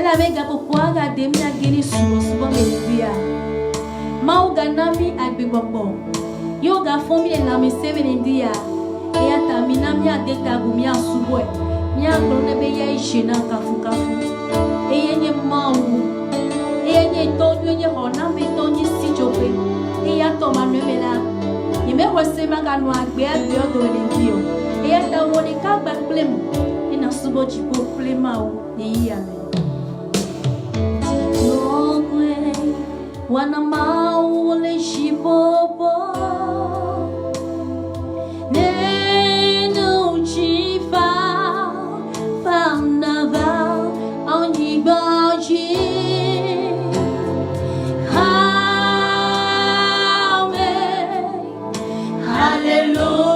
ela mega popoa ga demi ageni subo media mauga nami agbigbogbo yoga fomi la mi sevenendia e ata minami adeta gumia subo mi aglone be ya ishina kafu e yenye mau e yenye tonyo yenye hona me tonyi sijope e ya to manuela e me wose maganu agbe odo lendio e ata woni ka gba plem ina subo jipo plema o e ya me wana maule shibobo nenu chifa fanava onibaji hallelujah.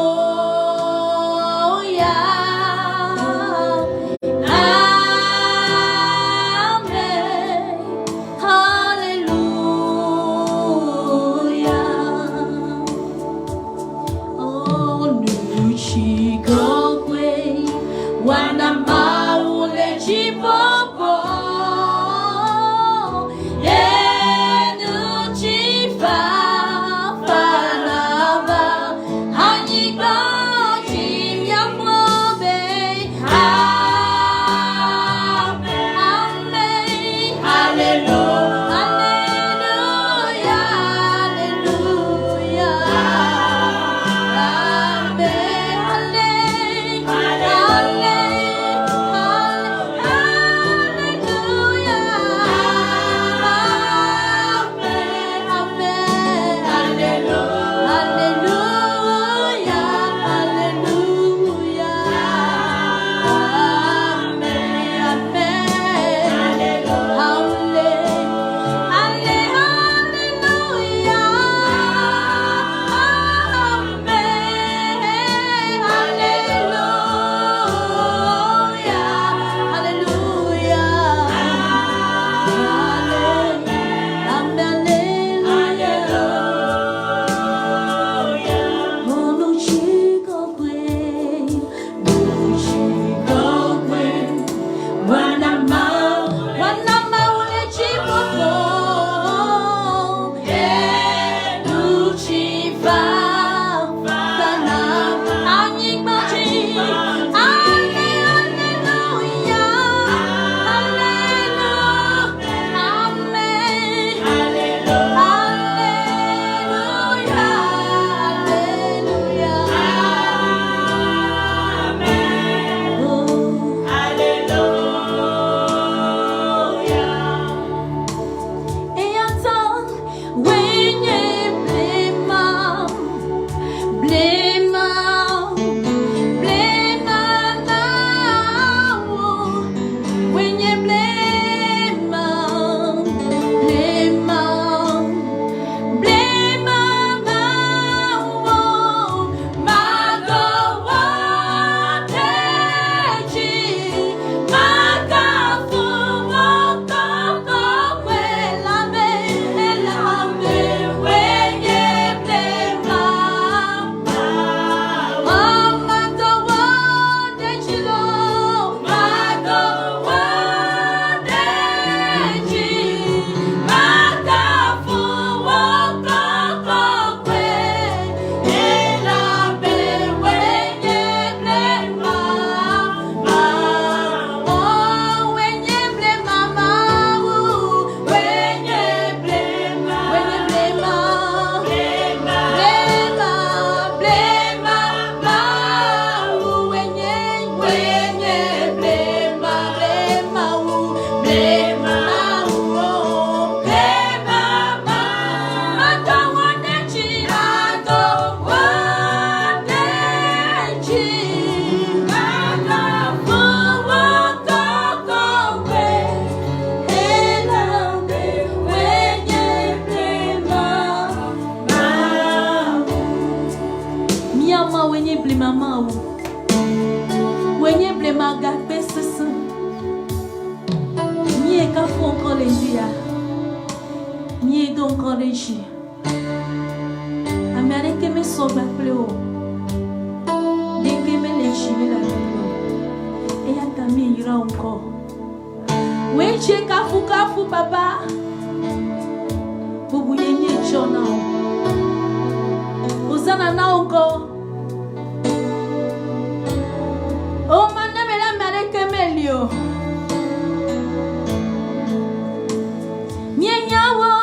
Wenche kafu kafu papa. Bubu yenye chona. Uzana na onko. O maname la mareke melio. Nyenyawo.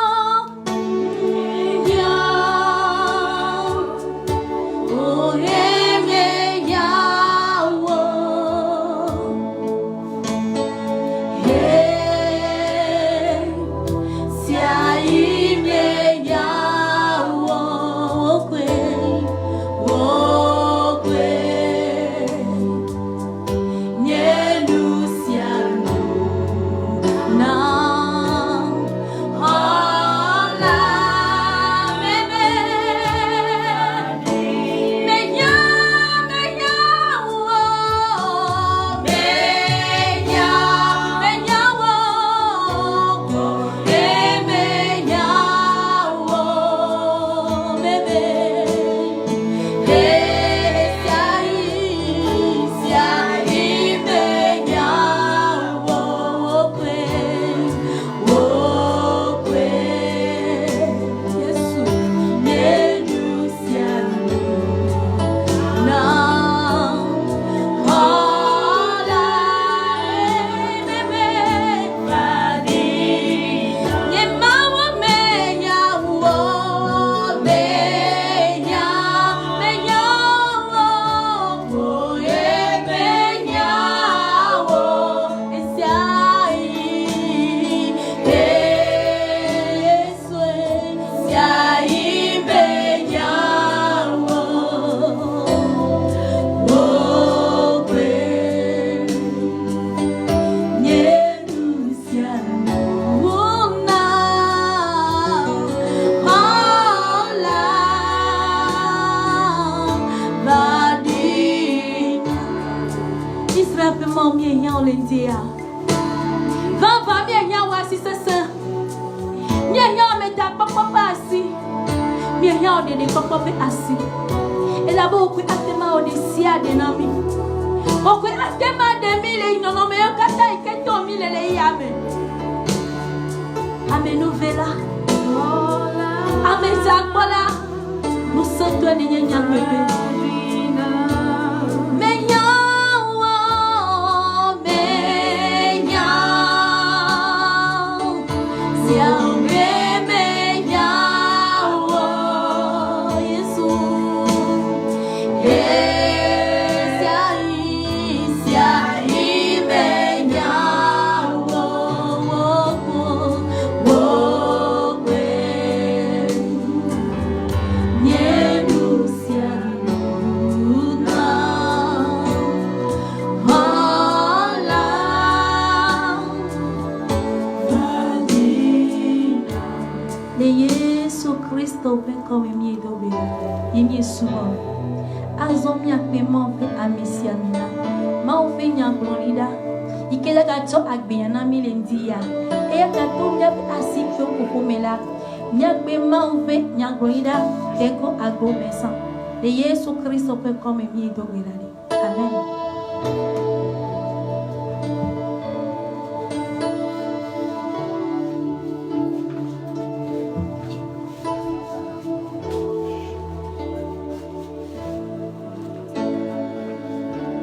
De Yesu Kristo pe come mi dogirari. Amen.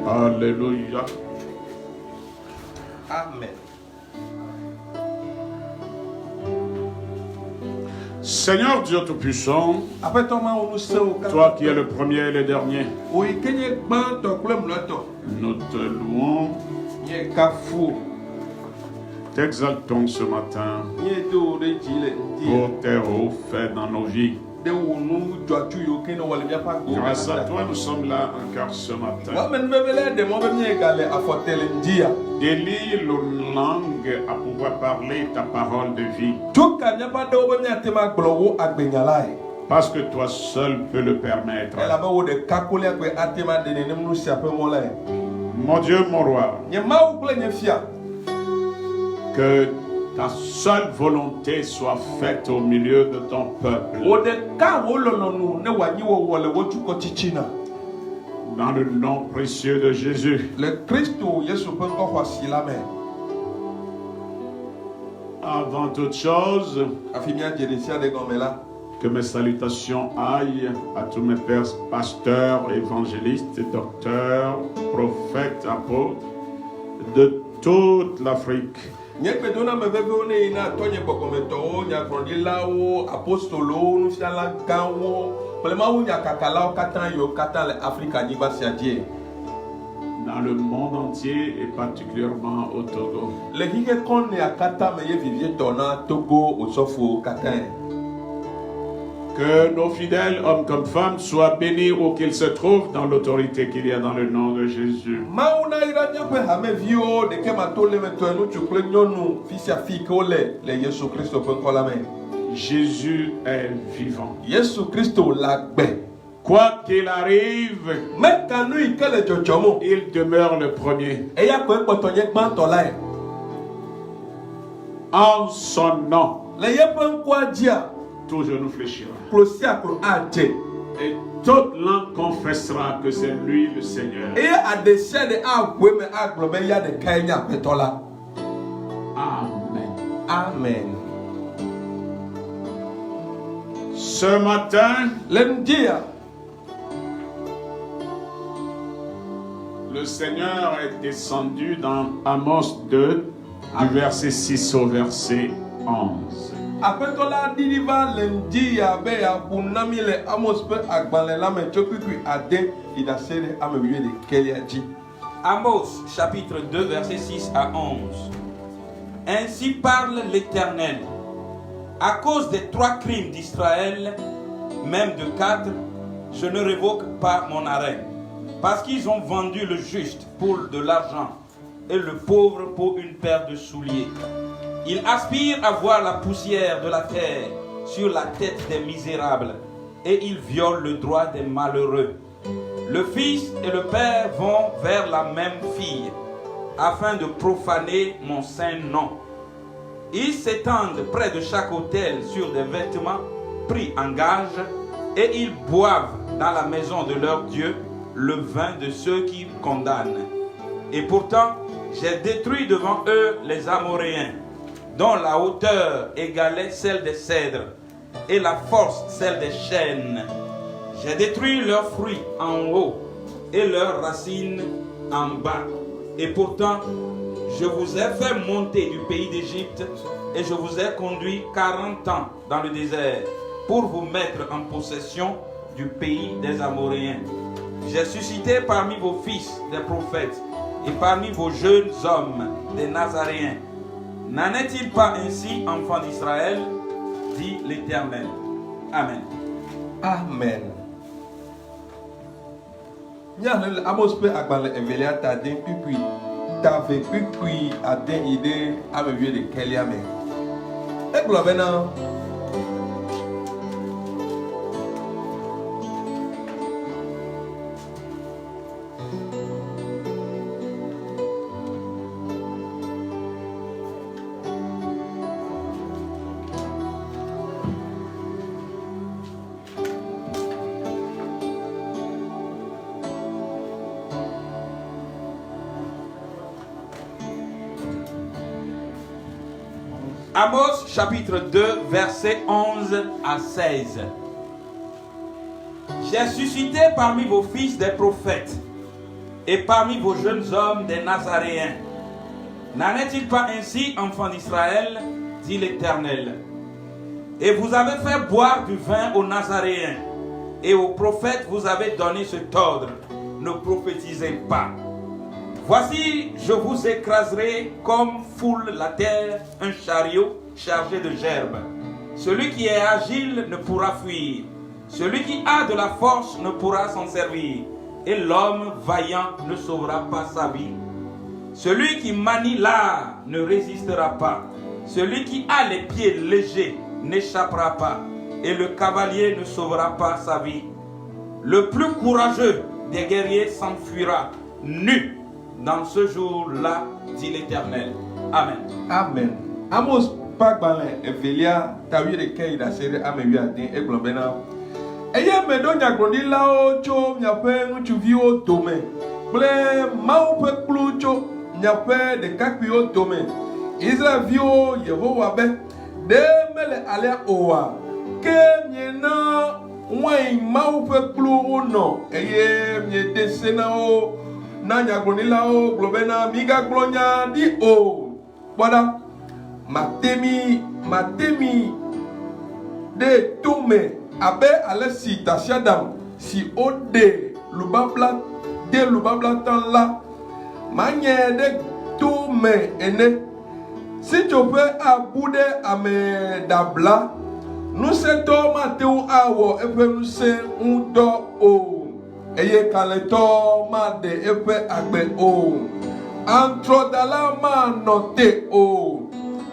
Alléluia. Amen. Seigneur Dieu Tout-Puissant, toi qui es le premier et le dernier, nous te louons, t'exaltons ce matin pour tes hauts faits dans nos vies. Grâce à toi, nous sommes là encore ce matin. Délie nos langues à pouvoir parler ta parole de vie. Parce que toi seul peux le permettre. Mon Dieu, mon roi, que ta seule volonté soit faite au milieu de ton peuple. Dans le nom précieux de Jésus. Avant toute chose, Afimia Jeresia de Gomela. que mes salutations aillent à tous mes pères, pasteurs, évangélistes, docteurs, prophètes, apôtres de toute l'Afrique. Nyekpedona mevevone ina tonye bokometo nyakrondilao apostolo nusiala gawo plemawu nyakakalao katan yo katan le Afrika niba siadie. Dans le monde entier et particulièrement au Togo. Le hige konne akata meye vivie tona Togo osofo katan. Que nos fidèles, hommes comme femmes, soient bénis où qu'ils se trouvent dans l'autorité qu'il y a dans le nom de Jésus. Mauna ira nyakwe hame vio de kema tole meto enu chukle nyonu fisia fiko le Yesu Christo penkolame. Jésus est vivant. Yesu Christo lagbe. Quoi qu'il arrive, Mekanui kele jojomo. il demeure le premier. Eya kwe potonye gmantolae. En son nom, Le yepen kwa dia. tout genou fléchira. Et Et toute langue confessera que c'est lui le Seigneur. Amen. Amen. Ce matin, le Seigneur est descendu dans Amos 2, du verset 6 au verset 11. Apetola diriva lendia be ya kunamile Amos pe agbale la me chokukui ade idasere amewiye de keliaji. Amos chapitre 2 verset 6 à 11. Ainsi parle l'Éternel. À cause des 3 crimes d'Israël, même de 4, je ne révoque pas mon arrêt. Parce qu'ils ont vendu le juste pour de l'argent et le pauvre pour une paire de souliers. Ils aspirent à voir la poussière de la terre sur la tête des misérables et ils violent le droit des malheureux. Le fils et le père vont vers la même fille afin de profaner mon saint nom. Ils s'étendent près de chaque autel sur des vêtements pris en gage et ils boivent dans la maison de leur Dieu le vin de ceux qui condamnent. Et pourtant, j'ai détruit devant eux les Amoréens, dont la hauteur égalait celle des cèdres et la force celle des chênes. J'ai détruit leurs fruits en haut et leurs racines en bas. Et pourtant, je vous ai fait monter du pays d'Égypte et je vous ai conduit 40 ans dans le désert pour vous mettre en possession du pays des Amoréens. J'ai suscité parmi vos fils des prophètes et parmi vos jeunes hommes des Nazaréens. N'en est-il pas ainsi, enfants d'Israël, dit l'Éternel. Amen. Amen. Nyale Amos pe agbale evelia ta den pipui ta ve pipui aden ide amewiye de keliame. Eglobena Amos chapitre 2 versets 11 à 16. J'ai suscité parmi vos fils des prophètes et parmi vos jeunes hommes des Nazaréens. N'en est-il pas ainsi, enfants d'Israël, dit l'Éternel? Et vous avez fait boire du vin aux Nazaréens, et aux prophètes vous avez donné cet ordre: ne prophétisez pas. Voici, je vous écraserai comme foule la terre un chariot chargé de gerbes. Celui qui est agile ne pourra fuir. Celui qui a de la force ne pourra s'en servir. Et l'homme vaillant ne sauvera pas sa vie. Celui qui manie l'art ne résistera pas. Celui qui a les pieds légers n'échappera pas. Et le cavalier ne sauvera pas sa vie. Le plus courageux des guerriers s'enfuira nu. Dans ce jour-là, dit l'Éternel. Amen. Amen. Amos pagbale evelia tawi de kei da sere amewi aden eglobena. Eye me do nyagroni lao cho nyape nuchuvi o tome. Ble mau pe klu cho nyape de kakwi o tome. Israelviwo Yehowa be de mele ale oa ke miena wai mau pe klu no eye mie desena o na nyagbonila o globena miga glonya di o boda matemi de tume abe ale si tasiadam si ode lubabla de lubabla tan la manye de tume ene si tu peux aboude ame dabla nous se to mateu awo epe nous se undo o eye kaleto ma de epe agbe o antro dala ma note o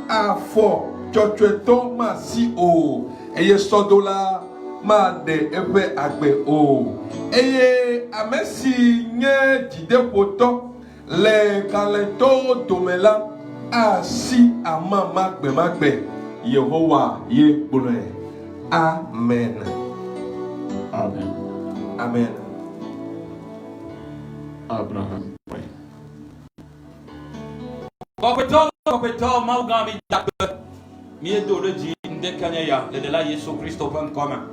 afo chocheto ma si o eye sodola ma de epe agbe o eye amesi nye jide poto le kaleto domela asi amama magbe Yehowa ye bule. Amen. Amen. Amen. Abraham. Oui. Kopeto maugami dakbe. Mie do de ji ndekanya ya le de la Yesu Kristo ban koma.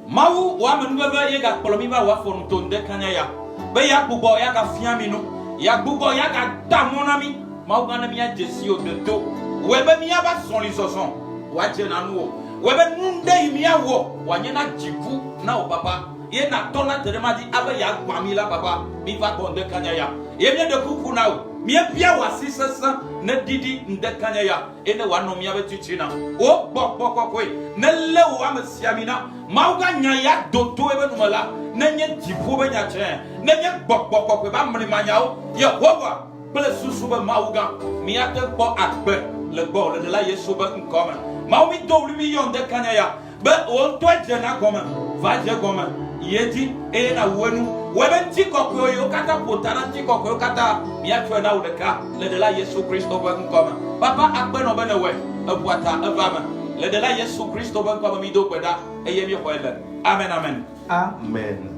Mau wa menwe ye ga polomi ba wa fonu to ndekanya ya. Be ya bubo ya ga fiami no. Ya bubo ya ga damonami. Mau gana mi ya jesi o de to. Webe mi ya ba son li soson. Wa je na nu. Webe nunde mi ya wo. Wa nye na jiku na o papa. Ye na tona terema di abe ya kwami la papa. Mi va bonde kanya ya. Ye mi de kuku na o. Mi bia wa sisasa na didi ndekanya ya. Ene wa no mi ya betuchina. O bok kwe. Ne le o amesiamina. Mauga nya ya doto ebe numala. Ne nye jipu be nya chen. Ne nye bok kwe ba mrimanya o. Ye howa. Bele susu be mauga. Mi ya te bo akbe. Le bo le la Yesu be nkoma. Maui dobli mi yon dekanya ya. Be on to jena koma. Va je koma. Yeti e na wenu webe tiko ko yo kata potana tiko ko kata ya twa na udeka le de la Yesu Kristo ban koma papa akbe no bene we ebuata evama le de la Yesu Kristo ban koma mi do kweda eye mi kwele amen amen Amen.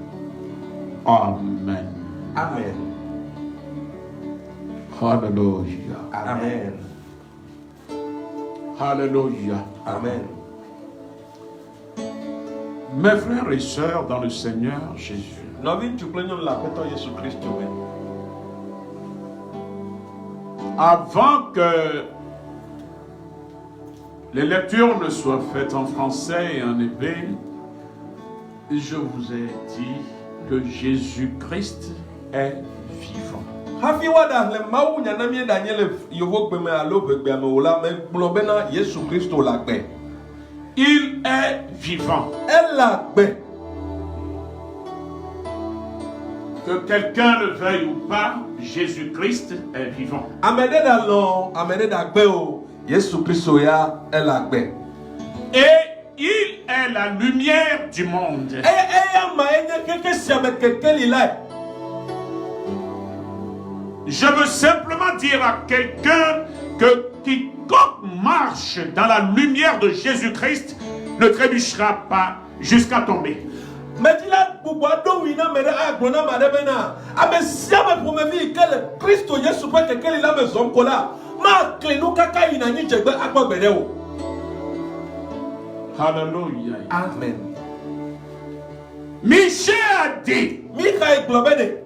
Amen. Amen. Hallelujah. Amen. Hallelujah. Amen. Mes frères et sœurs dans le Seigneur Jésus, Novi tuklenyo la peto Yesu Kristo we. avant que les lectures ne soient faites en français et en hébreu, je vous ai dit que Jésus-Christ est vivant. Hafi wada le mawu nyana mi Daniel yovo gbeme alo begbe me ola me globena Yesu Kristo la gbe. Il est vivant. Elle la gbe. Que quelqu'un le veuille ou pas, Jésus-Christ est vivant. Amede da lo, amede da gbe o. Yesu Kristo ya elle la gbe. Et il est la lumière du monde. Ya ma enye keke siame keke lila. Je veux simplement dire à quelqu'un que quiconque marche dans la lumière de Jésus-Christ ne trébuchera pas jusqu'à tomber. Medila bubwa do wina mere agbona madebena. Ame siame pour me vie que le Kristo Yesu pe keke lila me zonkola. Ma klenu kaka ina ni jegbe agbobede o. Alléluia. Amen. Michel a dit, Mika globede.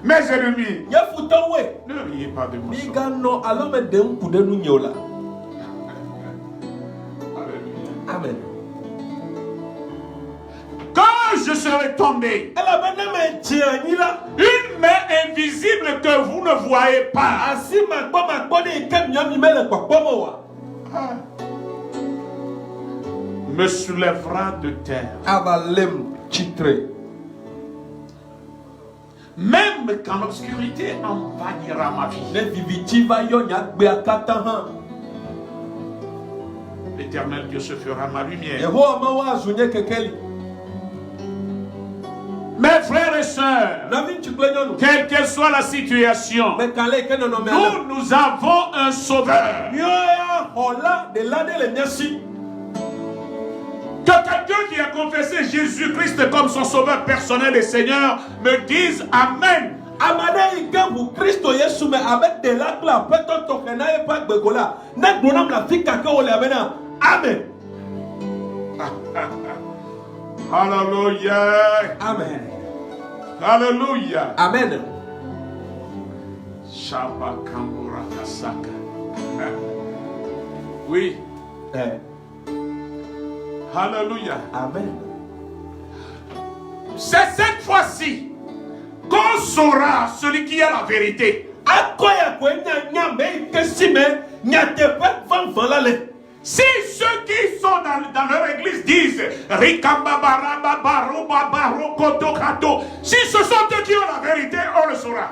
mes ennemis, Yefutonwe. ne riez pas de moi. Miga no alome de nkude nu nyola. Amen. Quand je serai tombé, Elle a bené me tianila. une main invisible que vous ne voyez pas Asi magbo de kem nyami mele kwapomo wa. me soulèvera de terre. Avalem chitre. Même quand l'obscurité envahira ma vie, Ne viviti va yo nyagbe akata han. l'Éternel Dieu se fera ma lumière. Yehowa mawa azunye kekeli. Mes frères et sœurs, Navi chuklenyonu. quelle que soit la situation, Me kale ke no no me ala. nous avons un sauveur. Yo ya hola de lade le nyasi. Que quelqu'un qui a confessé Jésus-Christ comme son sauveur personnel et Seigneur me dise Amen Amana ikabu Kristo Yesu me avec de la cla peto tokena e pa gbegola. Na gbonam la fika ke ole abena. Amen. Hallelujah. Amen. Hallelujah. Amen. Shaba Kambura Kasaka. Oui. Hallelujah. Amen. C'est cette fois-ci qu'on saura celui qui a la vérité. Akoya kwenya nyame kesime nyatepe vanvalale. Si ceux qui sont dans leur église disent si ce sont eux qui ont la vérité, on le saura.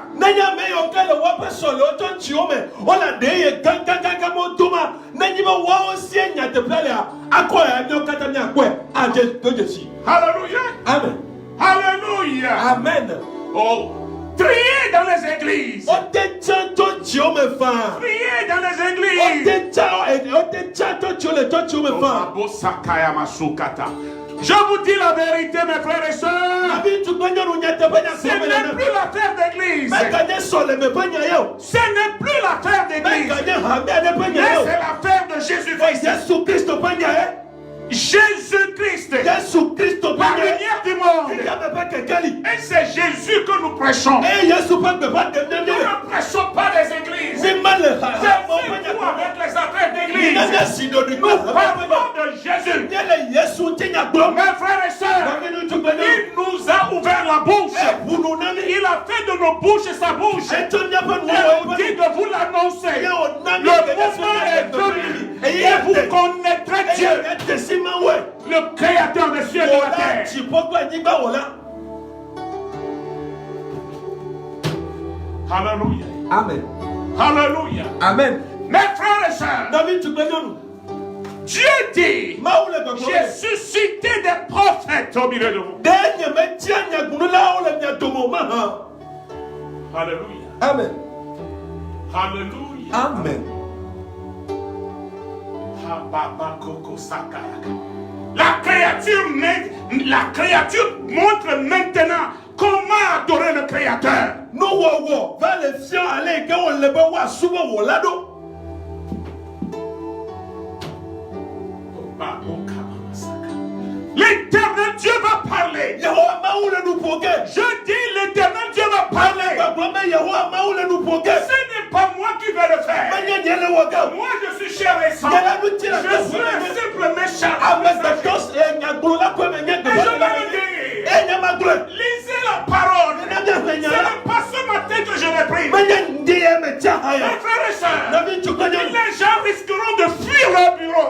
Alléluia. Amen. Alléluia. Amen. Oh, triez dans les églises. Priez dans les églises. Je vous dis la vérité, mes frères et sœurs. Ce n'est plus l'affaire d'église. Ce n'est plus l'affaire d'église. Mais c'est l'affaire de Jésus-Christ. Jésus-Christ, la lumière du monde. Et c'est Jésus que nous prêchons. Nous ne prêchons pas les églises. C'est vous avec les affaires d'église. Nous parlons de Jésus. Mes frères et sœurs, il nous a ouvert la bouche. Il a fait de nos bouches sa bouche. Et nous dit de vous l'annoncer. Le mouvement est venu. Et vous connaîtrez Dieu, le créateur des cieux et de la terre. Alléluia. Amen. Alléluia. Amen. Mes frères et sœurs, Dieu dit, j'ai suscité des prophètes au milieu de vous. Alléluia. Amen. Alléluia. Amen. La créature montre maintenant comment adorer le Créateur. L'éternel Dieu va parler. Je dis l'éternel Dieu va parler. Ce n'est pas moi qui vais le faire. Moi je suis cher et saint. Je suis un simple méchant. Et je vais le dire. Lisez la parole. Ce n'est pas ce matin que je l'ai pris. Mes frères et sœurs, les gens risqueront de fuir leur bureau.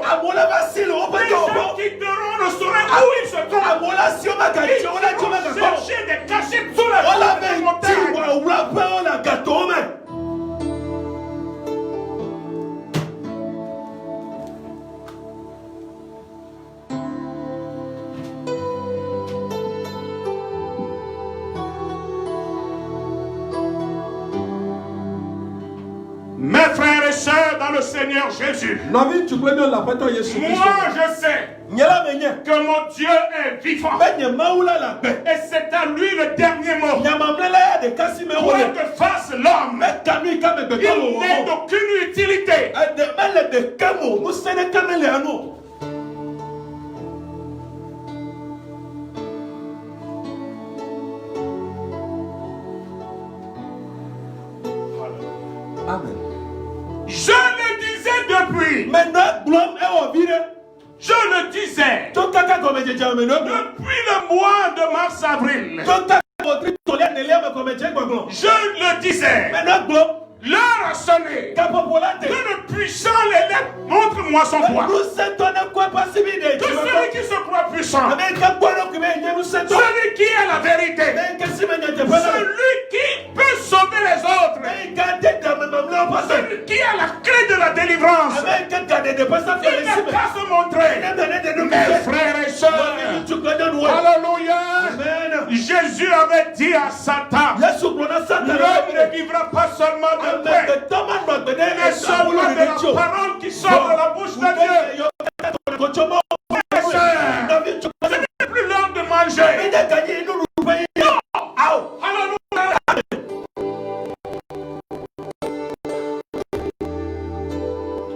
Les gens quitteront, ne sauraient où ils se trouvent. Ils vont chercher des cachettes sous la montagne. Mes frères et sœurs dans le Seigneur Jésus, moi je sais que mon Dieu est vivant et c'est à lui le dernier mot. Quoi que fasse l'homme, il n'est d'aucune utilité. Amen. Je le disais depuis. Je le disais. Depuis le mois de mars-avril. Je le disais. L'heure a sonné. Que le puissant l'élève, montre-moi son poids. Que celui qui se croit puissant, celui qui a la vérité, celui qui peut sauver les autres, celui qui a la clé de la délivrance, il n'a qu'à se montrer. Mes frères et sœurs, alléluia. Jésus avait dit à Satan, l'homme ne vivra pas seulement de mais seulement de la parole qui sort de la bouche de Dieu. Ce n'est plus l'heure de manger. Non. Alléluia.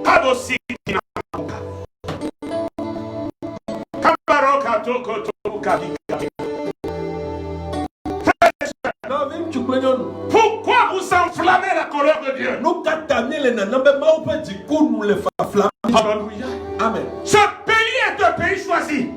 Kabosi Kinamuka. Kabaroka Toko Toka. Pourquoi vous enflammez la colère de Dieu? Alléluia. Amen. Ce pays est un pays choisi.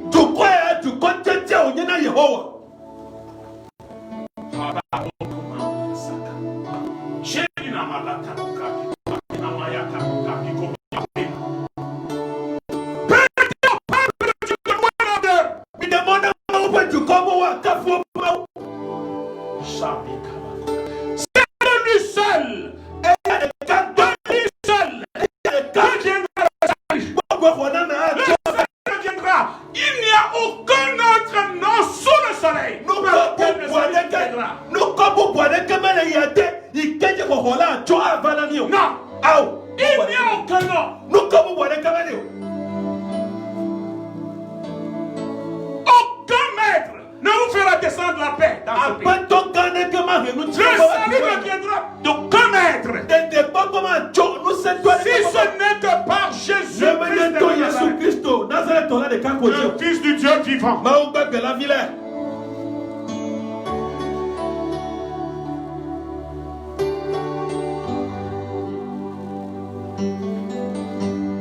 Le Fils du Dieu vivant.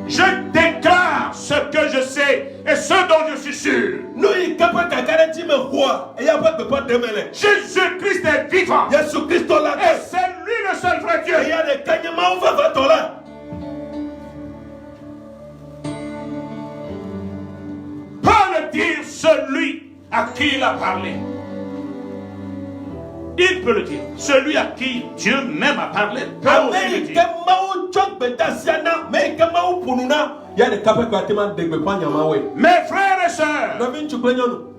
Je déclare ce que je sais et ce dont je suis sûr. Jésus-Christ est vivant. Et c'est lui le seul vrai Dieu. Dire celui à qui il a parlé. Il peut le dire. Celui à qui Dieu même a parlé peut aussi le dire. Mes frères et sœurs,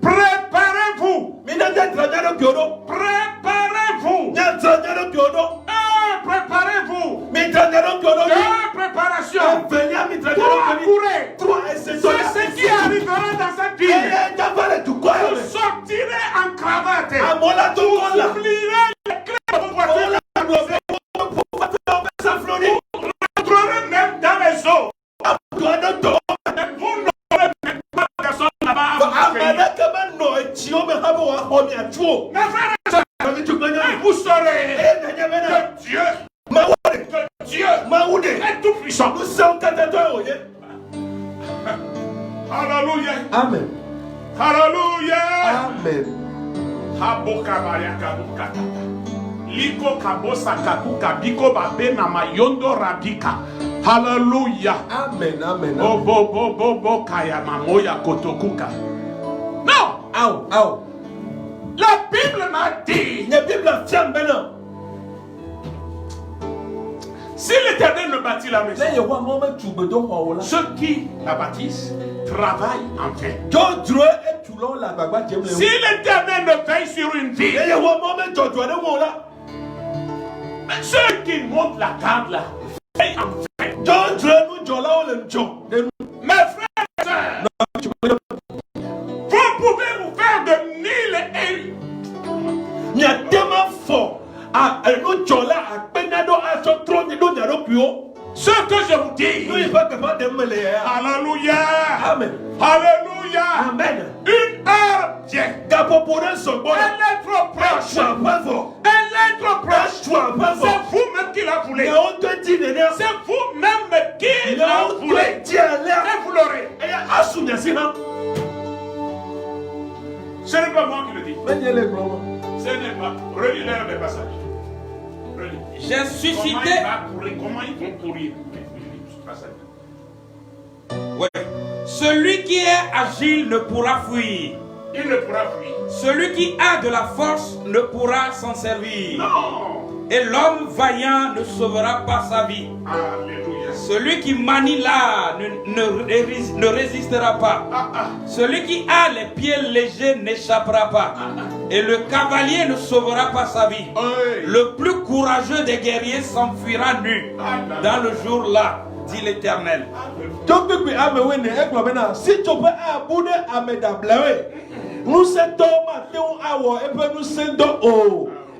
préparez-vous. Préparez-vous. Préparez-vous. Deux préparations. Trois courez. C'est ce qui arrivera dans cette vie. Vous sortirez en cravate. Vous oublierez les clés de vos voitures. Vous rentrerez même dans les eaux. Vous n'aurez même pas personne là-bas à vous accueillir. Mes frères et sœurs, vous saurez que Dieu est tout puissant. Alléluia. Amen. Alléluia. Amen. Liko kabosa kakuka biko babe na mayondo rabika. Alléluia. Amen. Amen. Oh bo kaya mamoya kotokuka. Non. La Bible m'a dit. Si l'Éternel ne bâtit la maison, ceux qui la bâtissent travaillent en vain. Si l'Éternel ne veille sur une ville, ceux qui montent la garde là, veillent en vain. Mes frères et sœurs, vous pouvez vous faire de 1000 et ce que je vous dis, alléluia, Amen. Alléluia, Amen. Une heure vient, elle est trop proche, elle est trop proche, c'est vous-même qui la voulez, c'est vous-même qui la voulez, et vous l'aurez. Ce n'est pas moi qui le dis, ce n'est pas, relis-le les passages. J'ai suscité. Comment ils vont courir? Ouais. Celui qui est agile ne pourra fuir. Il ne pourra fuir. Celui qui a de la force ne pourra s'en servir. Non. Et l'homme vaillant ne sauvera pas sa vie. Alléluia. Celui qui manie l'art ne résistera pas. Celui qui a les pieds légers n'échappera pas. Et le cavalier ne sauvera pas sa vie. Le plus courageux des guerriers s'enfuira nu dans le jour là, dit l'Éternel. Si tu peux abonner à mes nous sommes nous sommes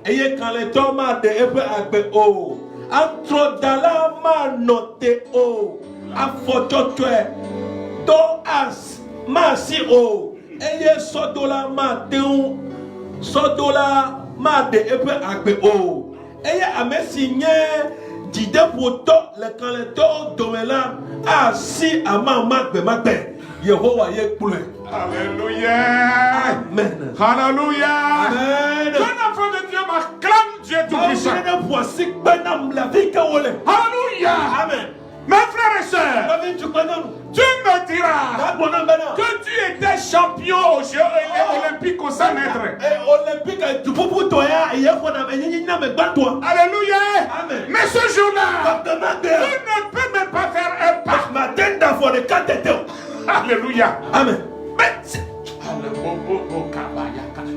et quand les tomates de entre dans la noté o afototwe do as masi o eye sodola mateu sodola made epe agbe o eye amesi nye dide poto le kanleto domela asi ama magbe Yehovah ye kule. Alléluia. Amen. Alléluia. Amen. Un enfant de Dieu m'acclame Dieu Tout-Puissant. Alléluia. Amen. Mes frères et sœurs, tu me diras que tu étais champion aux Jeux olympiques au Saint-Maître. Alléluia. Amen. Mais ce jour-là, tu ne peux même pas faire un pas. Alléluia. Amen. Mais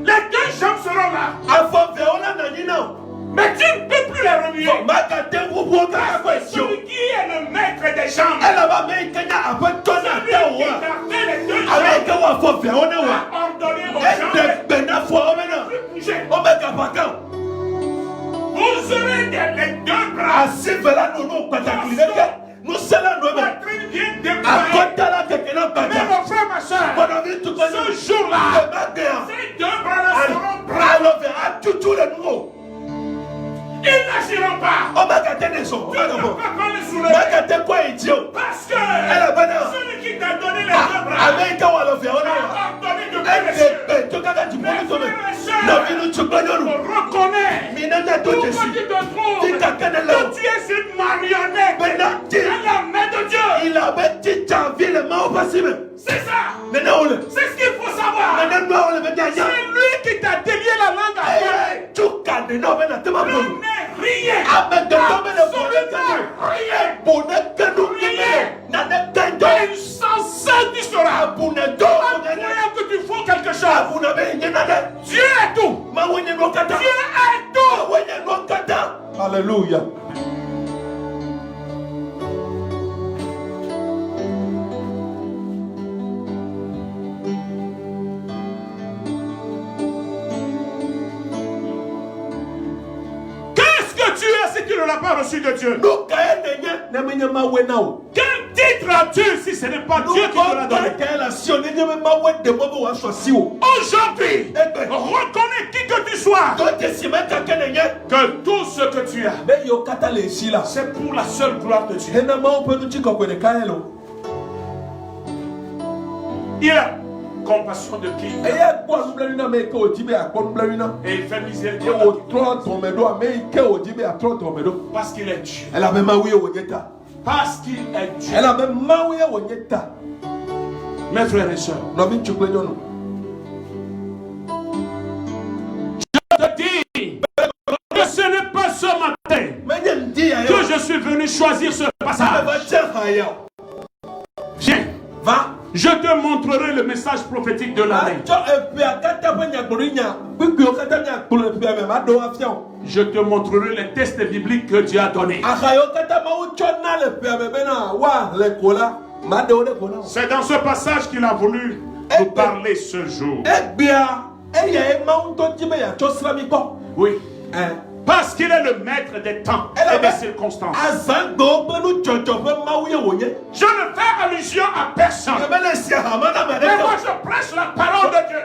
les deux jambes seront là. Mais tu ne peux plus les remuer. Celui qui est le maître des jambes, celui qui a fait les deux jambes, a ordonné aux jambes de bouger. Vous aurez les deux bras. Nous sommes bien déployés. Mais mon frère, ma soeur, ce jour-là, ces deux bras-là seront bras. Ils n'agiront pas. Tu ne peux pas les soulever. Parce que celui qui t'a donné les deux bras a ordonné de faire les cieux. Mes frères et sœurs, reconnais tout ce qui te trouve que tu es une marionnette dans la main de Dieu. C'est ça. C'est ce qu'il faut savoir. C'est lui qui t'a délié la langue à toi. Tu n'es rien. Absolument rien. Insensé tu seras. Croyant que tu fais quelque chose. Dieu est tout. Dieu est tout. Alléluia. Tu es si tu ne l'as pas reçu de Dieu. Quel titre as-tu si ce n'est pas Dieu qui te l'a donné? Aujourd'hui, reconnais qui que tu sois, que tout ce que tu as, c'est pour la seule gloire de Dieu. Il a compassion de qui? Et il fait miséricorde. Parce qu'il est Dieu. Parce qu'il est Dieu. Mes frères et sœurs, je te dis que ce n'est pas ce matin que je suis venu choisir ce passage. Viens. Va. Je te montrerai le message prophétique de l'année. Je te montrerai les tests bibliques que Dieu a donnés. C'est dans ce passage qu'il a voulu nous parler ce jour. Oui. Parce qu'il est le maître des temps et des circonstances. Je ne fais allusion à personne. Mais moi je prêche la parole de Dieu.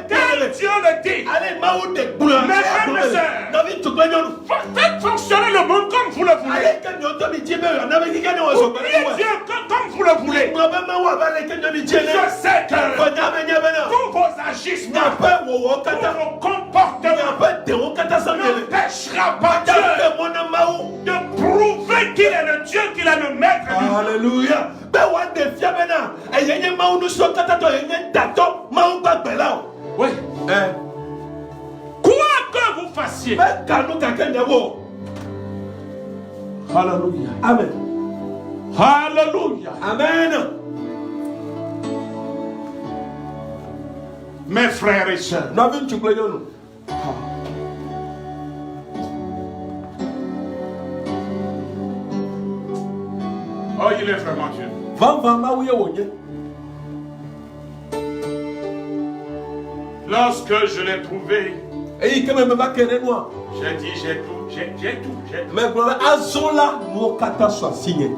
Quel Dieu le dit. Mes frères et sœurs, faites fonctionner le monde comme vous le voulez. Oubliez Dieu comme vous le voulez. Je sais que tous vos agissements, tous vos comportements n'empêchera pas Dieu de prouver qu'il est le Dieu, qu'il est le maître du monde. Alléluia. Oui. Quoi que vous fassiez. Alléluia. Amen. Alléluia. Amen. Mes frères et sœurs. Oh, il est vraiment Dieu. Lorsque je l'ai trouvé, j'ai dit J'ai tout. Mais gloire azola mo kata soit signé.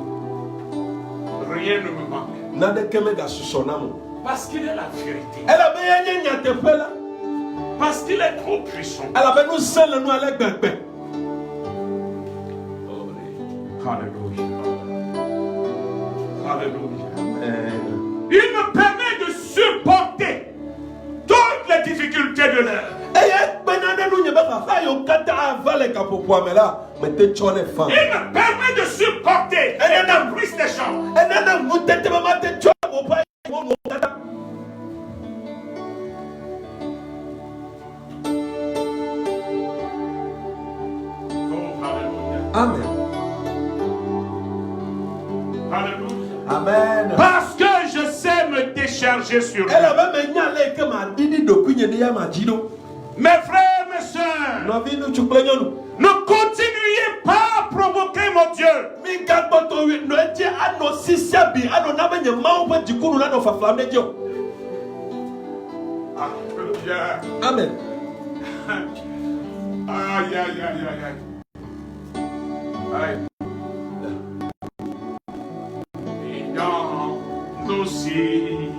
Rien ne me manque. Nade kemega susonamo. Parce qu'il est la vérité. Elle a bien nyate pela. Parce qu'il est trop puissant. Elle a bien nous seul nous aller gbegbe. Alléluia. Alléluia. Amen. Il me permet de supporter toutes les difficultés de l'heure. Il me permet de supporter les caprices des gens. Amen. Alléluia. Amen. Parce que je sais me décharger sur lui. Mes frères, mes soeurs, ne continuez pas à provoquer mon Dieu. Alléluia. Amen. Aïe, aïe, aïe, aïe, aïe. Aïe. Et dans nos sillons,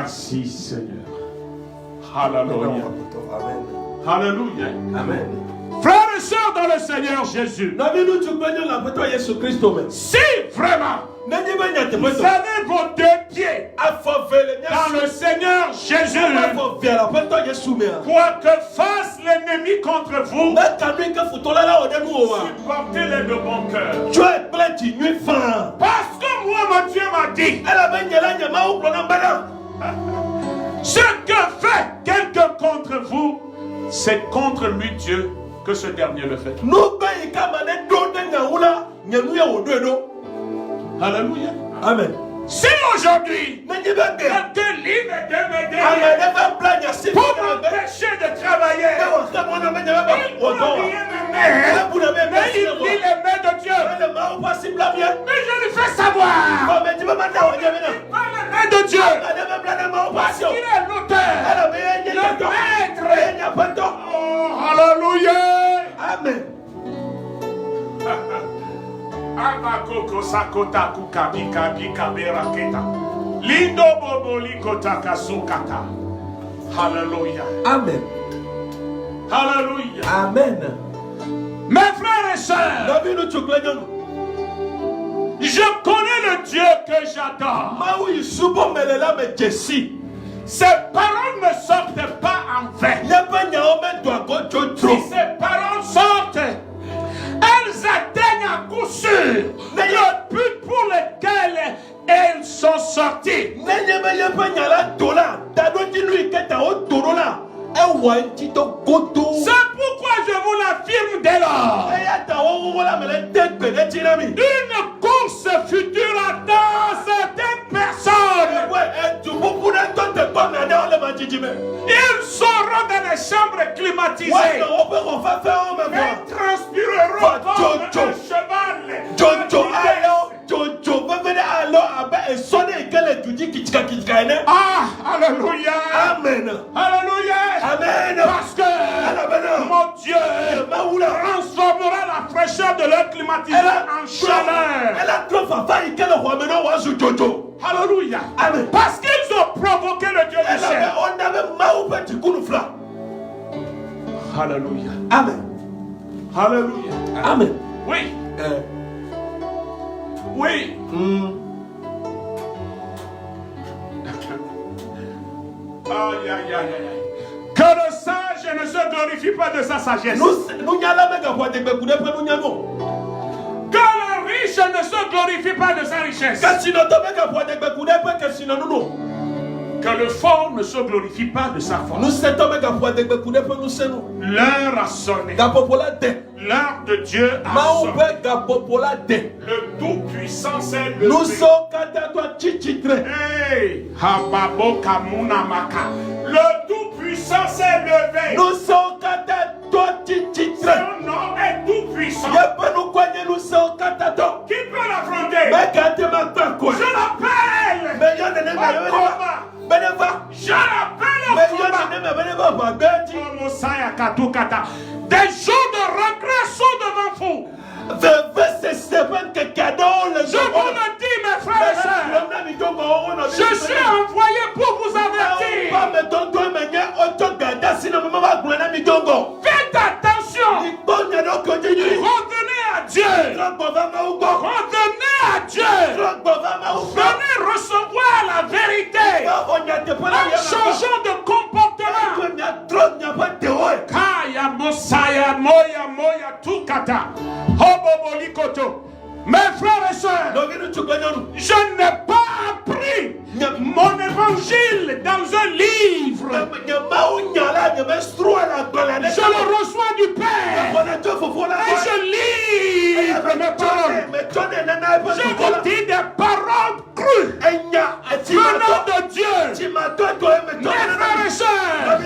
Merci Seigneur. Alléluia. Alléluia. Amen. Frères et sœurs dans le Seigneur Jésus, si vraiment vous avez vos deux pieds dans le Seigneur Jésus, quoi que fasse l'ennemi contre vous, supportez-les de bon cœur. Parce que moi, mon Dieu m'a dit, ce que fait quelqu'un contre vous, c'est contre lui Dieu que ce dernier le fait. Alléluia. Amen. Si aujourd'hui, quelqu'un livre de m'aider pour m'empêcher de travailler, il peut oublier ma mère, mais il lit les mains de Dieu. Mais je lui fais savoir, pas les mains de Dieu, parce qu'il est l'auteur, le maître. Oh, alléluia. Amen. Abakoko sakota kukabika bikabera keta. Lindo boboli kota kasukata. Hallelujah. Amen. Hallelujah. Amen. Mes frères et sœurs, je connais le Dieu que j'adore. Ces paroles ne sortent pas en vain. Si ces paroles sortent, elles atteignent à coup sûr le but pour lequel elles sont sorties. C'est pourquoi je vous l'affirme dès lors. Une course future attend certaines personnes. Ils seront dans les chambres climatisées. Ils transpireront comme un cheval. Ah, alléluia. Amen. Alléluia. Amen. Parce que mon Dieu transformera la fraîcheur de leur climatisation en chaleur. Alléluia. Amen. Parce qu'ils ont provoqué le Dieu du ciel. Alléluia. Amen. Alléluia. Amen. Oui. Oui. Aïe, aïe, aïe, aïe. Que le sage ne se glorifie pas de sa sagesse. Que le riche ne se glorifie pas de sa richesse. Que le fort ne se glorifie pas de sa force. L'heure a sonné. L'heure de Dieu a sonné. Le Tout-Puissant s'est levé. Hey, Hababo Kamuna Maka. Le Tout-Puissant s'est levé. Son nom est Tout-Puissant. Qui peut l'affronter? Je l'appelle. Je l'appelle. Des jours de regret sont devant vous. Je vous le dis, mes frères et sœurs. Je suis envoyé pour vous avertir. Faites attention. Revenez à Dieu. Revenez à Dieu. Venez recevoir la vérité. En changeant de comportement. Kaya Mosaya Moya Moya Tukata. Hobobolikoto. Mes frères et sœurs, je n'ai pas appris mon évangile dans un livre. Je le reçois du Père. Et je livre mes paroles. Je vous dis des paroles crues venant de Dieu. Mes frères et sœurs,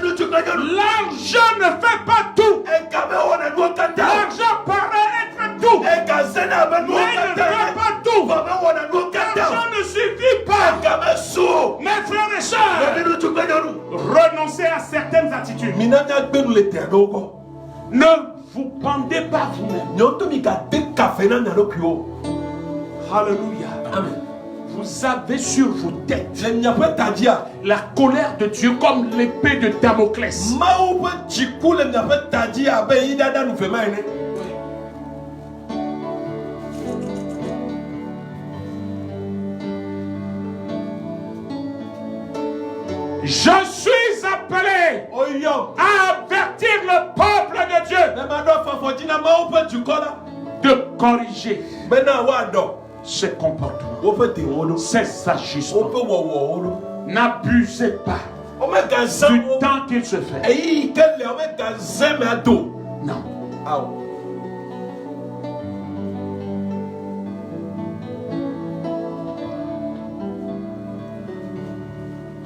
l'argent ne fait pas tout. L'argent paraît être tout. Mais il ne fait pas tout. L'argent ne suffit pas. Mes frères et sœurs, renoncez à certaines attitudes. Ne vous pendez pas vous-même. Alléluia. Amen. Vous avez sur vos têtes la colère de Dieu comme l'épée de Damoclès. Je suis appelé à avertir le peuple de Dieu de corriger ses comportements, ses agissements. N'abusez pas du temps qu'il se fait. Non.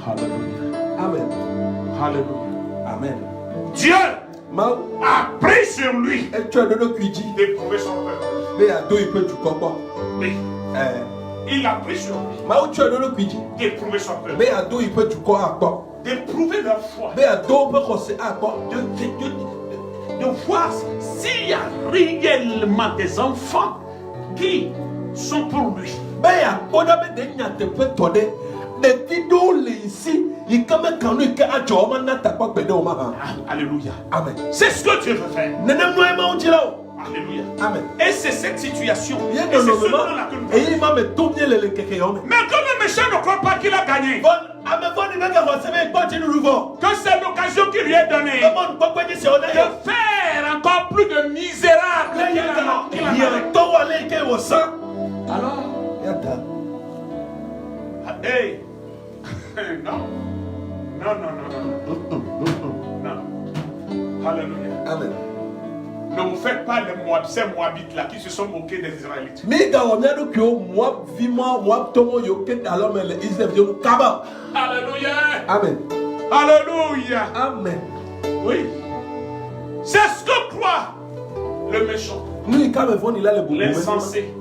Alléluia. Amen. Alléluia. Amen. Dieu a pris sur lui d'éprouver son peuple. Oui. Il a pris sur lui d'éprouver son peuple. D'éprouver leur foi. De voir s'il y a réellement des enfants qui sont pour lui. Alléluia. Amen. C'est ce que Dieu veut faire. Alléluia. Amen. Et c'est cette situation. Et c'est ce dans laquelle nous sommes. Mais comme le méchant ne croit pas qu'il a gagné, Que c'est l'occasion qui lui est donnée de faire encore plus de misérable qu'il en avait. Alors, Hey. Non. Non. Alléluia. Amen. Ne vous faites pas les Moabites, ces Moabites là qui se sont moqués des Israélites. Alléluia. Amen. Alléluia. Amen. Oui. C'est ce que croit le méchant. L'insensé.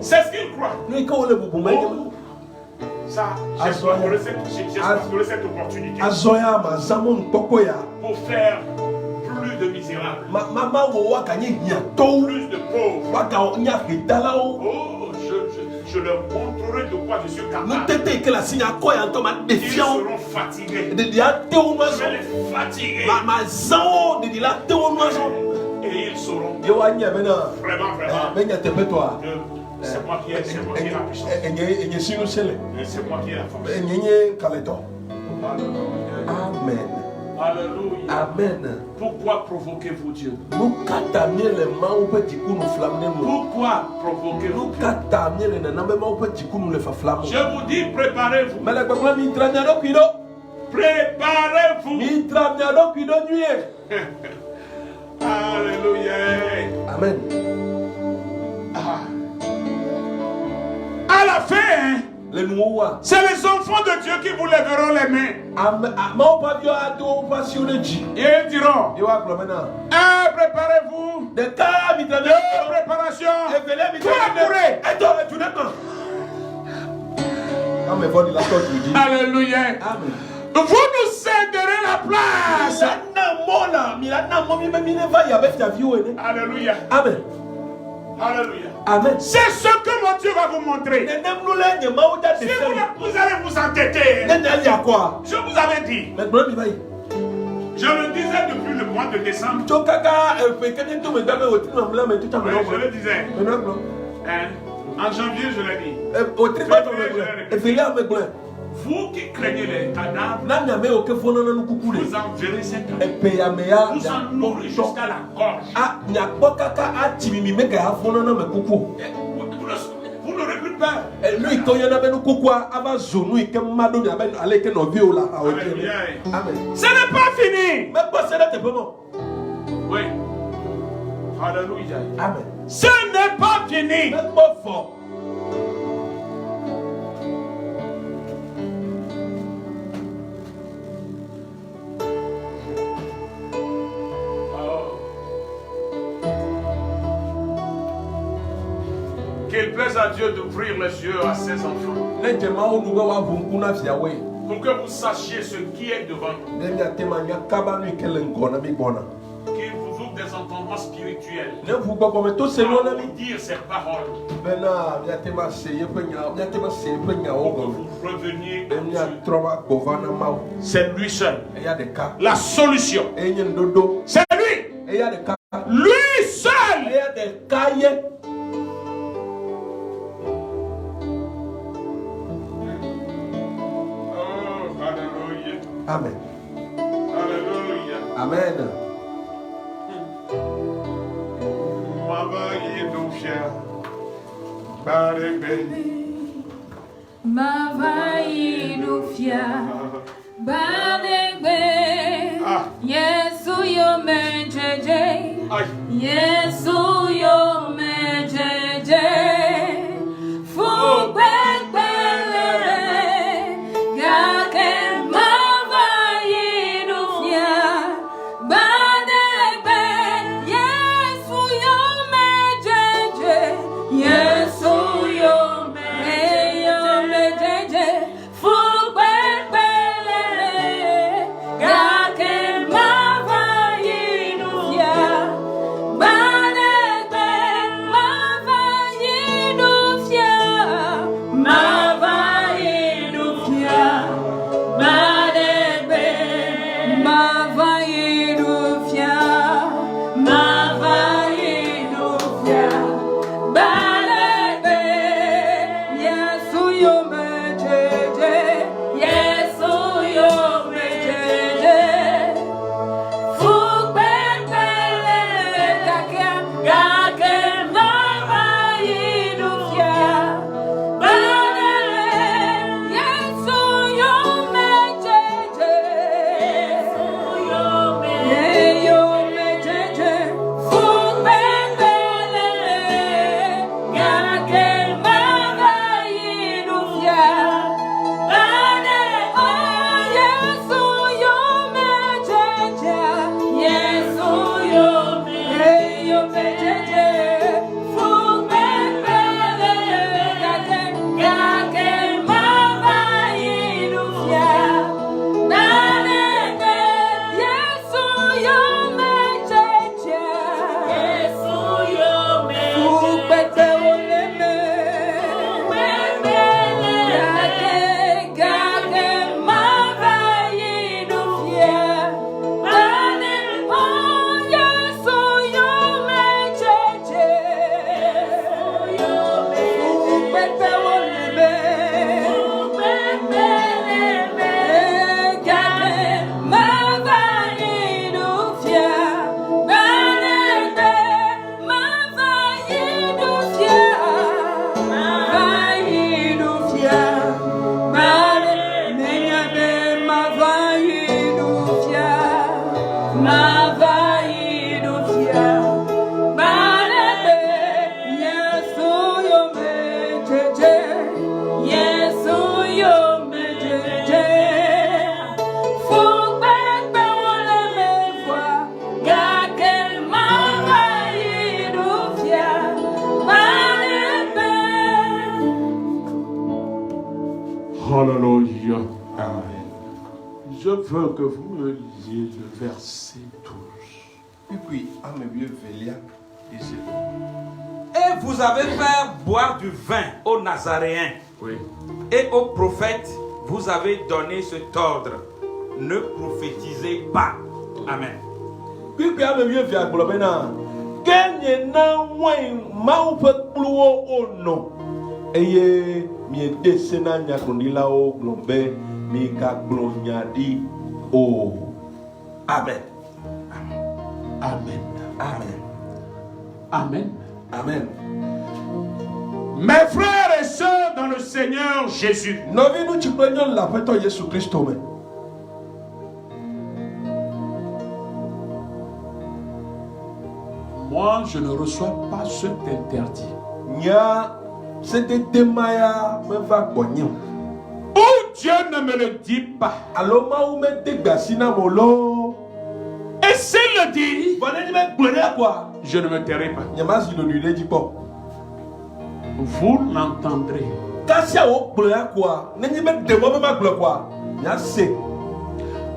C'est ce qu'il croit. Oh. Ça, j'explorerai cette opportunité pour faire plus de misérables, plus de pauvres. Oh, je leur montrerai de quoi je suis capable. Ils seront fatigués. Je vais les fatiguer. Et ils sauront vraiment. C'est moi qui ai la puissance. C'est moi qui ai la force. Amen. Alléluia. Amen. Pourquoi provoquez-vous Dieu? Pourquoi provoquez-vous? Je vous dis, préparez-vous. Préparez-vous. Alléluia. Amen. À la fin, c'est les enfants de Dieu qui vous lèveront les mains. Et ils diront, préparez-vous. Préparation. Alléluia. Vous nous céderez la place. Alléluia. Amen. Alléluia. Amen. C'est ce que mon Dieu va vous montrer. Si vous allez vous entêter, je vous avais dit. Je le disais depuis le mois de décembre. Je le disais. En janvier, je l'ai dit. Vous qui craignez les cadavres, vous en verrez cette année. Vous en nourrez jusqu'à la gorge. Vous n'aurez plus peur. Ce n'est pas fini. Oui. Alléluia. Amen. Ce n'est pas fini. Qu'il plaise à Dieu d'ouvrir les yeux à ses enfants. Pour que vous sachiez ce qui est devant nous. Qu'il vous ouvre des entendements spirituels. Pour vous dire ces paroles. Pour que vous reveniez à Dieu. C'est lui seul. La solution. C'est lui. Lui seul. Amen. Alléluia. Amen. Yesu yo mejeje. Yesu yo mejeje. Yes. Alléluia. Amen. Je veux que vous me lisiez le verset 12. Et vous avez fait boire du vin aux Nazaréens. Oui. Et aux prophètes, vous avez donné cet ordre. Ne prophétisez pas. Amen. Amen. Amen. Amen. Amen. Amen. Mes frères et sœurs dans le Seigneur Jésus. Moi, je ne reçois pas cet interdit. Oh, Dieu ne me le dit pas. Et s'il le dit, je ne me tairai pas. Vous l'entendrez.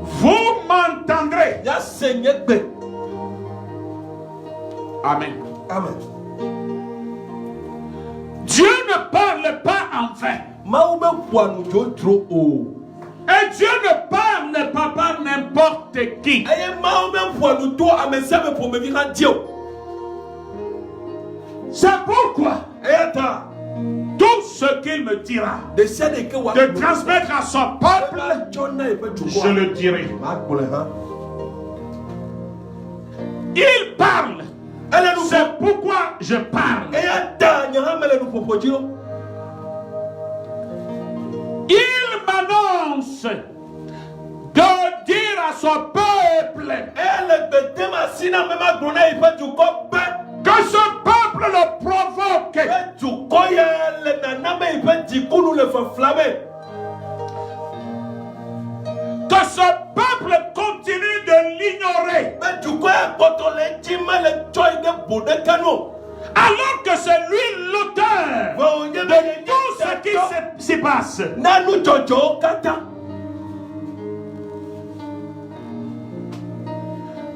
Vous m'entendrez. Amen. Amen. Dieu ne parle pas en vain. Et Dieu ne parle pas par n'importe qui. C'est pourquoi tout ce qu'il me dira de transmettre à son peuple, je le dirai. Il parle. C'est pourquoi je parle. Il m'annonce de dire à son peuple que ce peuple le provoque. Que ce peuple continue de l'ignorer. Alors que c'est lui l'auteur de tout ce qui se passe.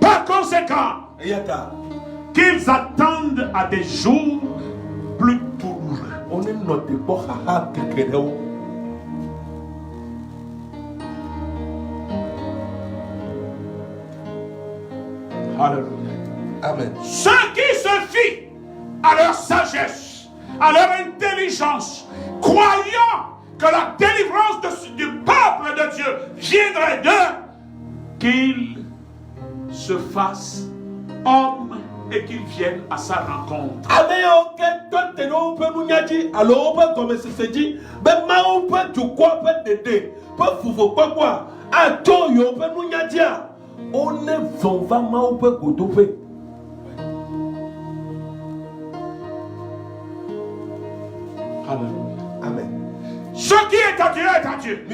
Par conséquent, qu'ils attendent à des jours plus douloureux. Alléluia. Amen. Ceux qui se fient à leur sagesse, à leur intelligence, croyant que la délivrance du peuple de Dieu viendrait d'eux, qu'ils se fassent hommes et qu'ils viennent à sa rencontre. Amen. Ce qui est à Dieu est à Dieu.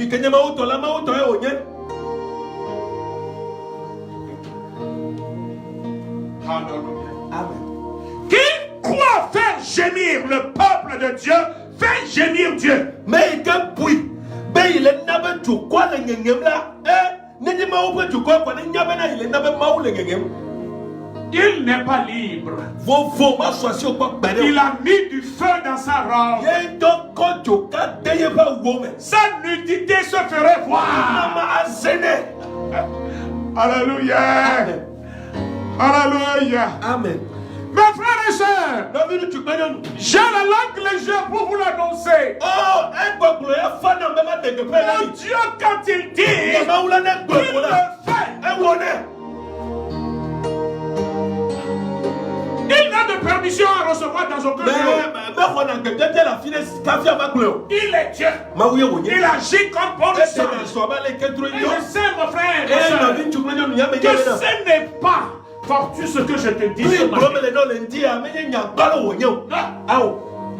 Amen. Qui croit faire gémir le peuple de Dieu, fait gémir Dieu. Il n'est pas libre. Il a mis du feu dans sa robe. Sa nudité se ferait voir. Alléluia. Alléluia. Amen. Mes frères et sœurs, j'ai la langue légère pour vous l'annoncer. Mon Dieu, quand il dit, il le fait. Il n'a de permission à recevoir dans aucun lieu. Il est Dieu. Il agit comme bon sang. Et je sais, mon frère, que ce n'est pas fortu ce que je te dis ce matin.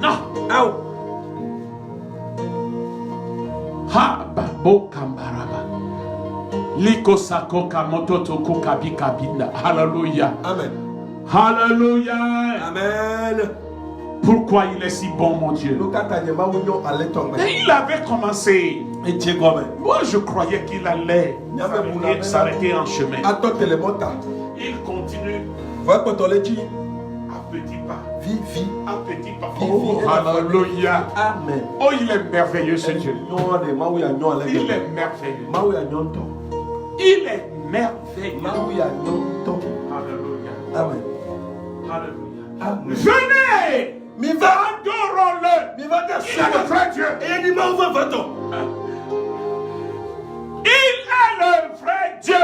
Non. Ha babo kambaraba. Liko sako kamoto toko kabi kabinda. Hallelujah. Amen. Hallelujah. Amen. Pourquoi il est si bon, mon Dieu? Et il avait commencé. Moi, je croyais qu'il allait s'arrêter en chemin. Il continue. À petits pas. À petits pas. Oh, hallelujah. Amen. Oh, il est merveilleux, ce Dieu. Il est merveilleux. Il est merveilleux. Alléluia. Amen. Alléluia. Venez! Adorons-le. Il est le vrai Dieu. Il est le vrai Dieu.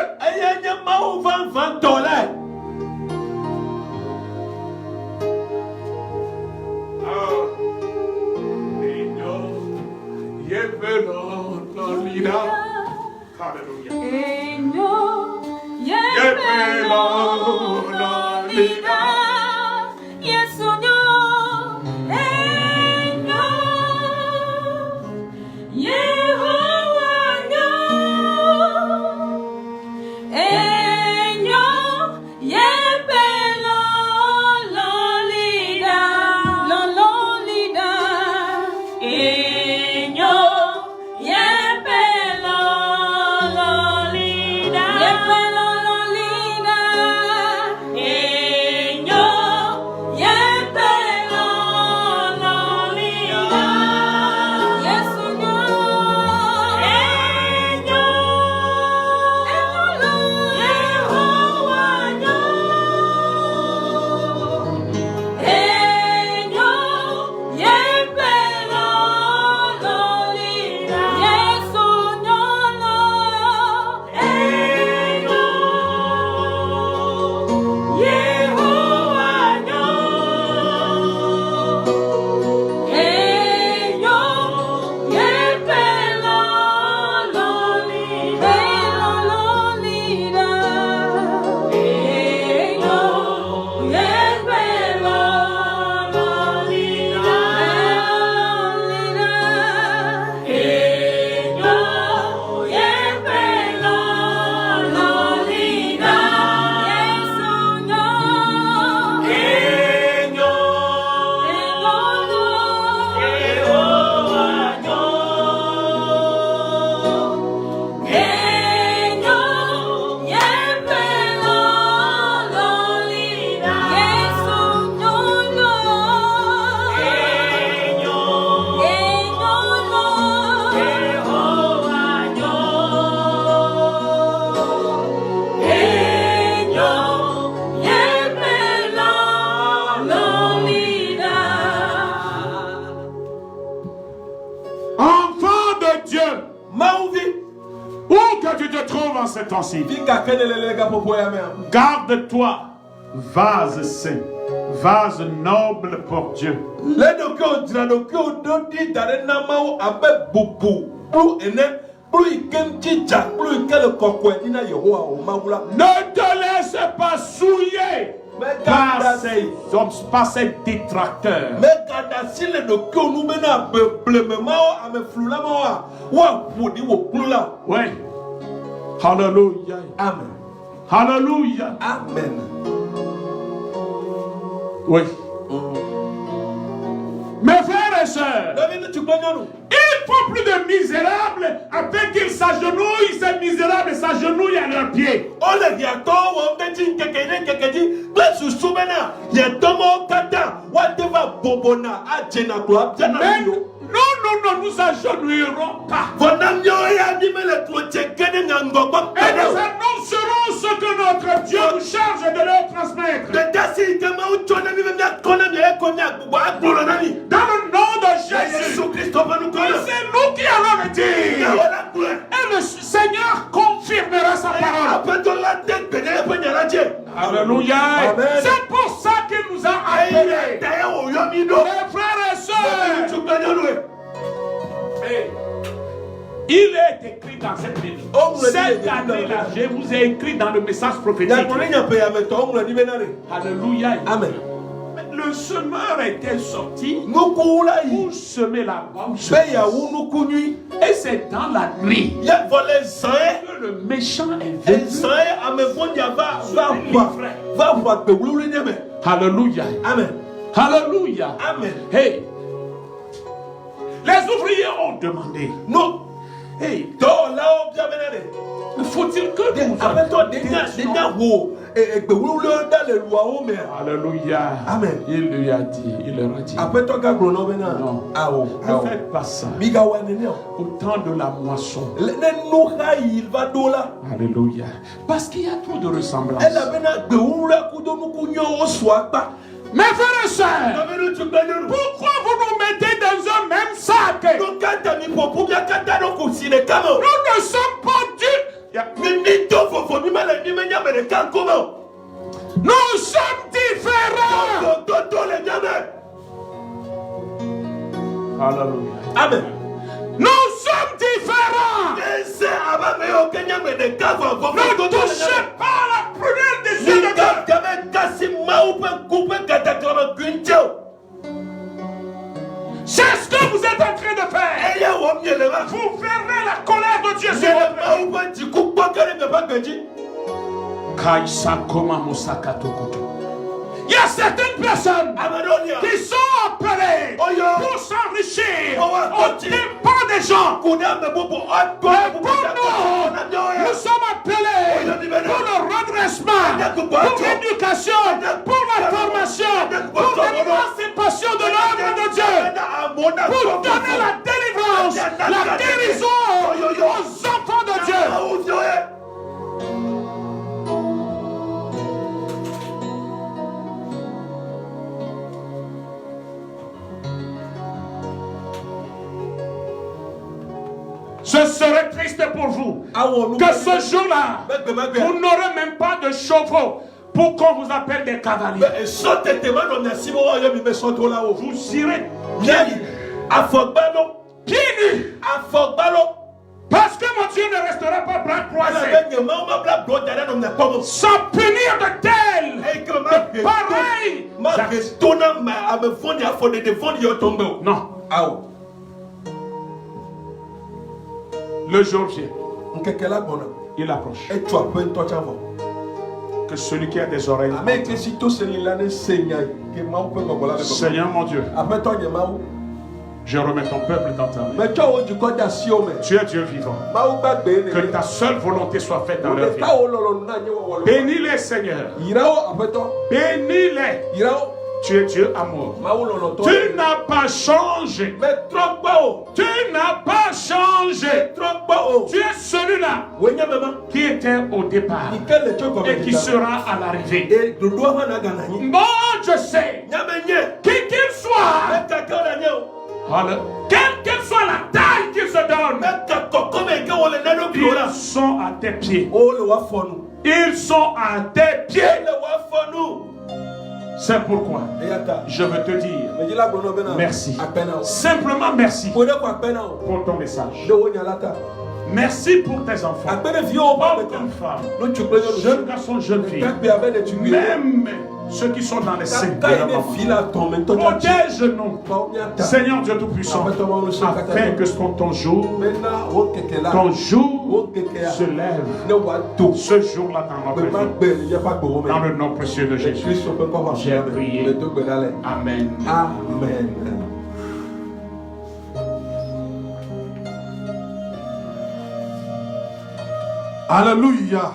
Ce temps-ci. Garde-toi, vase saint, vase noble pour Dieu. Ne te laisse pas souiller par ces détracteurs. Oui. Hallelujah. Amen. Hallelujah. Amen. Oui. Mes frères et sœurs, il faut plus de misérables afin qu'ils s'agenouillent. Ces misérables s'agenouillent à leurs pieds. Non, nous agenouillerons pas. Et nous annoncerons ce que notre Dieu nous charge de leur transmettre. Dans le nom de Jésus, c'est nous qui allons le dire. Et le Seigneur confirmera sa parole. Alléluia. C'est pour ça qu'il nous a appelés. Mes frères et sœurs, il est écrit dans cette Bible. Cette année-là, je vous ai écrit dans le message prophétique. Alléluia. Amen. Le semeur était sorti pour semer la bouche. Et c'est dans la nuit que le méchant est venu. Alléluia. Amen. Alléluia. Amen. Hey. Les ouvriers ont demandé. Non. Hey. Faut-il que vous Alléluia. Amen. Il lui a dit, il leur a dit. Non. Ne faites pas ça. Au temps de la moisson. Alléluia. Parce qu'il y a trop de ressemblances. Mes frères et sœurs, pourquoi vous nous mettez dans un même sac? Nous ne sommes pas Dieu. Nous sommes différents. Alléluia. Amen. Nous sommes différents. Ne touchez pas la prunelle des yeux de Dieu. C'est ce que vous êtes en train de faire. Vous fermez la colère de Dieu sur votre vie. Il y a certaines personnes qui sont appelées pour s'enrichir au dépens des gens. Mais pour nous sommes appelés pour le redressement, pour l'éducation, pour la formation, pour l'émancipation de l'œuvre de Dieu, pour donner la délivrance, la guérison aux enfants de Dieu. Ce serait triste pour vous que ce jour-là, vous n'aurez même pas de chevaux pour qu'on vous appelle des cavaliers. Vous irez pieds nus. Parce que mon Dieu ne restera pas bras croisés. Sans punir de tels, de pareils. Non. Le jour vient. Il approche. Que celui qui a des oreilles. Seigneur mon Dieu. Je remets ton peuple dans ta main. Tu es Dieu vivant. Que ta seule volonté soit faite dans leur vie. Bénis-les, Seigneur. Bénis-les. Tu es Dieu amour. Tu n'as pas changé. Tu n'as pas changé. Tu es celui-là qui était au départ et qui sera à l'arrivée. Moi, je sais, qui qu'il soit, quelle qu'elle soit la taille qu'ils se donnent, ils sont à tes pieds. Ils sont à tes pieds. C'est pourquoi je veux te dire merci. Simplement merci pour ton message. Merci pour tes enfants. Hommes comme femmes, jeunes garçons, jeunes filles, même ceux qui sont dans les seins de la maman. Protège-nous, Seigneur Dieu Tout-Puissant, afin que ton jour se lève ce jour-là dans notre vie. Dans le nom précieux de Jésus, j'ai prié. Amen. Amen. Alléluia.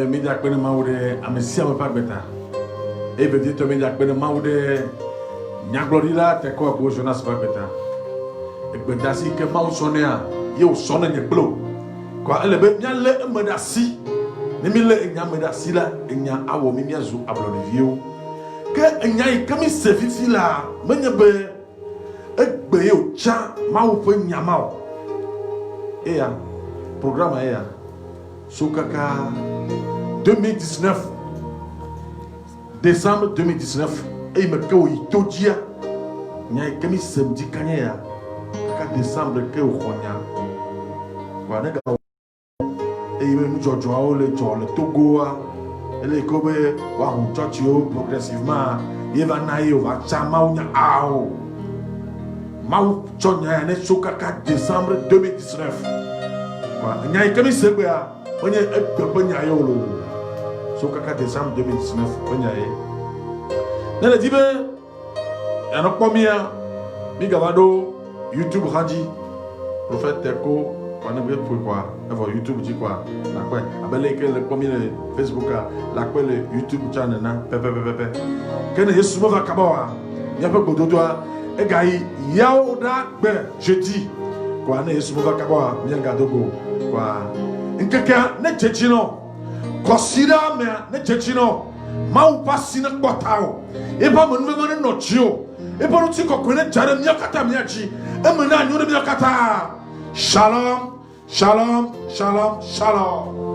Media kpene mawude amesia me pa beta. E be dito media kpene mawude nyaglorila te ko go Jonas pa beta. E be dasi ke mawu sonea ye o sone nye blo. Kwa ele be nya le medasi. Ne mi le nya medasi la nya awo mi nya zu ablori viu. Ke nya I kami se fifi la menye be egbe ye o cha mawu pe nya mawo. E ya programme ya Soukaka 2019 décembre 2019 et me que oui todia nya kemi samedi kanya ka décembre ke o khonya wa ne ga et me jojo a le Togo ele kobe wa hu church yo progressivement eva na yo va chama unya ao mau chonya ne sukaka décembre 2019 wa nya kemi sebea onye ekpe nya yo lo sukaka décembre 2019 onya e na le dibe ana pomia mi gavado YouTube haji prophète Teko on ne veut pourquoi avoir YouTube dit quoi la quoi abele que le pomia Facebook la quoi le YouTube channel na pepe kene yesu mo va kabawa ya pe gododo e gai yaoda be jeudi quoi na yesu mo va kabawa mi ngadogo quoi nkeka ne chechino kosira me ne chechino mau pasina kwatao e ba mo no no chio e ba no ti kokone jare mi akata mi achi e mo na nyu mi akata shalom shalom shalom shalom